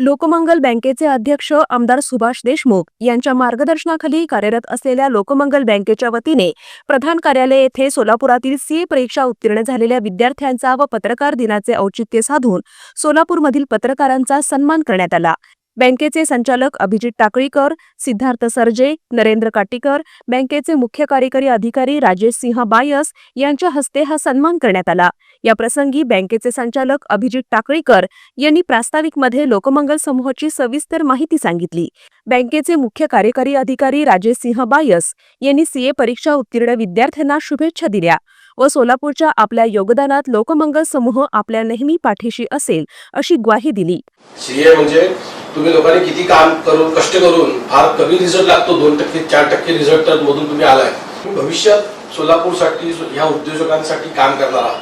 लोकमंगल बँकेचे अध्यक्ष आमदार सुभाष देशमुख यांच्या मार्गदर्शनाखाली कार्यरत असलेल्या लोकमंगल बँकेच्या वतीने प्रधान कार्यालय येथे सोलापुरातील सीए परीक्षा उत्तीर्ण झालेल्या विद्यार्थ्यांचा व पत्रकार दिनाचे औचित्य साधून सोलापूरमधील पत्रकारांचा सन्मान करण्यात आला। बँकेचे संचालक अभिजित टाकळीकर, सिद्धार्थ सरजे, नरेंद्र काटीकर, बँकेचे मुख्य कार्यकारी अधिकारी राजेश सिंह बायस यांच्या हस्ते हा सन्मान करण्यात आला। या प्रसंगी बँकेचे संचालक अभिजित टाकळीकर यांनी प्रास्ताविकमध्ये लोकमंगल समूहाची सविस्तर माहिती सांगितली। बँकेचे मुख्य कार्यकारी अधिकारी राजेश सिंह बायस यांनी सीए परीक्षा उत्तीर्ण विद्यार्थ्यांना शुभेच्छा दिल्या व सोलापूरच्या आपल्या योगदानात लोकमंगल समूह आपल्या नेहमी पाठीशी असेल अशी ग्वाही दिली। सीए म्हणजे तुम्ही लोकांनी किती काम करून कष्ट करून फार कमी रिझल्ट लागतो, 2% 4% रिझल्ट मधून तुम्ही आलाय। भविष्यात सोलापूरसाठी ह्या उद्योजकांसाठी काम करणारा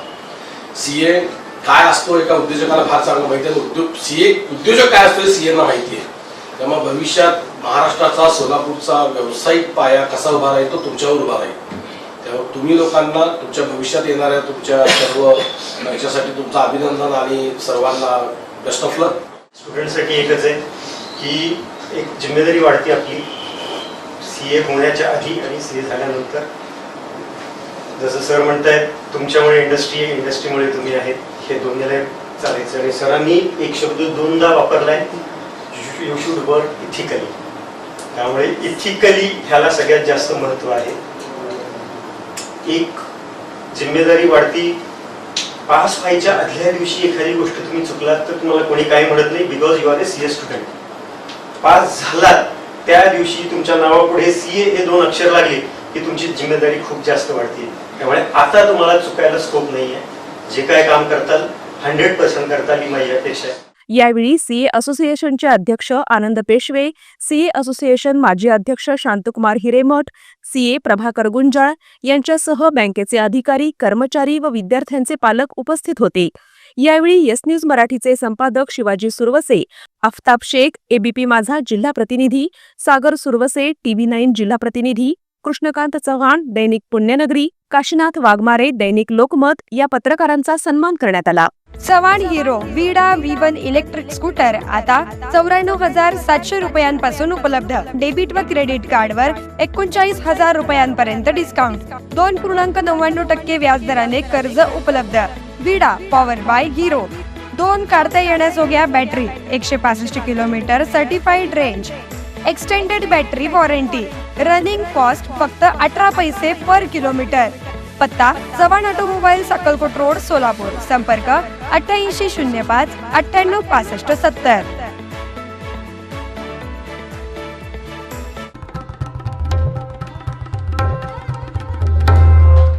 सीए काय असतो एका उद्योजकाला फार चांगलं माहिती आहे। सीए उद्योजक काय असतो सीएना माहिती आहे। त्यामुळे भविष्यात महाराष्ट्राचा सोलापूरचा व्यावसायिक पाया कसा उभा राहील तो तुमच्यावर उभा राहील। त्यामुळे तुम्ही लोकांना तुमच्या भविष्यात येणाऱ्या तुमच्या सर्व याच्यासाठी तुमचं अभिनंदन आणि सर्वांना बेस्ट ऑफ लक। स्टुडंटसाठी एकच आहे की एक जिम्मेदारी वाढते आपली सीए होण्याच्या आधी आणि सीए झाल्यानंतर। जसं सर म्हणतायत तुमच्यामुळे इंडस्ट्री आहे, इंडस्ट्रीमुळे तुम्ही आहेत, हे दोन्हीला चालायचं। आणि सरांनी एक शब्द दोनदा वापरलाय, यू शुड वर्क इथिकली। त्यामुळे इथिकली ह्याला सगळ्यात जास्त महत्त्व आहे। एक जिम्मेदारी वाढती। पास व्हायच्या आदल्या दिवशी एखादी गोष्ट तुम्ही चुकलात तर तुम्हाला कोणी काही म्हणत नाही, because you are a CA student. Pass झालात त्या दिवशी तुमच्या नावापुढे सीए हे 2 अक्षर लागले की तुमची जिम्मेदारी खूप जास्त वाढते। त्यामुळे आता तुम्हाला चुकायला स्कोप नाहीये। जे काय काम करताल 100% करताल ही माझी अपेक्षा आहे। यावेळी सीए असोसिएशनचे अध्यक्ष आनंद पेशवे, सीए असोसिएशन माजी अध्यक्ष शांतकुमार हिरेमठ, सीए प्रभाकर गुंजाळ यांच्यासह बँकेचे अधिकारी, कर्मचारी व विद्यार्थ्यांचे पालक उपस्थित होते। यावेळी येस न्यूज मराठीचे संपादक शिवाजी सुरवसे, आफताब शेख, एबीपी माझा जिल्हा प्रतिनिधी, सागर सुरवसे, TV9 जिल्हा प्रतिनिधी, कृष्णकांत चव्हाण, दैनिक पुण्यनगरी, काशीनाथ वाघमारे, दैनिक लोकमत या पत्रकारांचा सन्मान करण्यात आला। चव्हाण हिरो विडा V1 इलेक्ट्रिक स्कूटर आता 94,700 रुपयांपासून उपलब्ध। डेबिट व क्रेडिट कार्डवर 39,000 रुपयांपर्यंत डिस्काउंट, 2.99% व्याजदराने कर्ज उपलब्ध। विडा पॉवर बाय हिरो, 2 काढता येण्याजोग्या battery, 165 kilometre certified range, extended battery warranty, running cost फक्त 18 पैसे पर किलोमीटर। पत्ता चव्हाण ऑटोमोबाईल, अक्कलकोट रोड, सोलापूर। संपर्क 8805 98 65 70।